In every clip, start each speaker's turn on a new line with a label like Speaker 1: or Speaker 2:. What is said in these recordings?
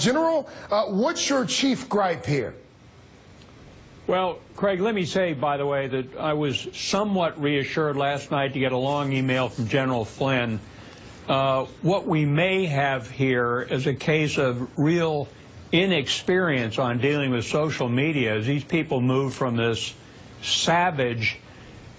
Speaker 1: General, what's your chief gripe here?
Speaker 2: Well, Craig, let me say, by the way, that I was somewhat reassured last night to get a long email from General Flynn. What we may have here is a case of real inexperience on dealing with social media as these people move from this savage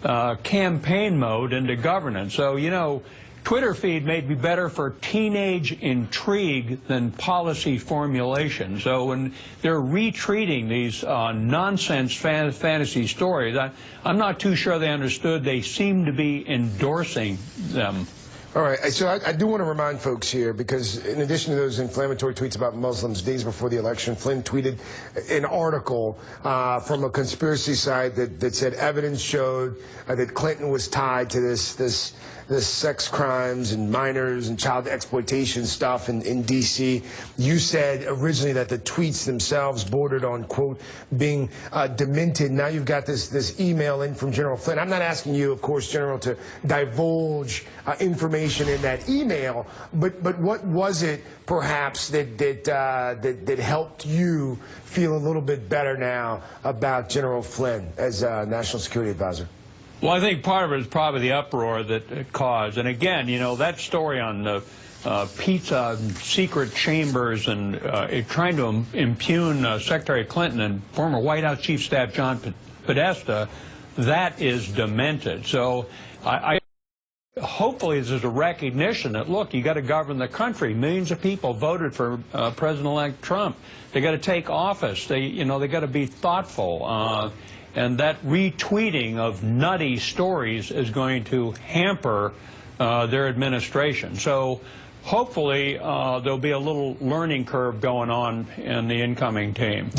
Speaker 2: campaign mode into governance. So, you know, Twitter feed may be better for teenage intrigue than policy formulation. So when they're retreating these nonsense fantasy stories, I'm not too sure they understood. They seem to be endorsing them.
Speaker 1: All right, so I do want to remind folks here, because in addition to those inflammatory tweets about Muslims days before the election, Flynn tweeted an article from a conspiracy site that said evidence showed that Clinton was tied to this sex crimes and minors and child exploitation stuff in D.C. You said originally that the tweets themselves bordered on, quote, being demented. Now you've got this email in from General Flynn. I'm not asking you, of course, General, to divulge information in that email, but what was it perhaps that helped you feel a little bit better now about General Flynn as National Security Advisor?
Speaker 2: Well, I think part of it is probably the uproar that it caused. And again, you know, that story on the pizza and secret chambers and trying to impugn Secretary Clinton and former White House Chief Staff John Podesta, that is demented. So hopefully this is a recognition that, look, you got to govern the country. Millions of people voted for President-elect Trump. They got to take office. They got to be thoughtful. And that retweeting of nutty stories is going to hamper their administration. So hopefully there'll be a little learning curve going on in the incoming team.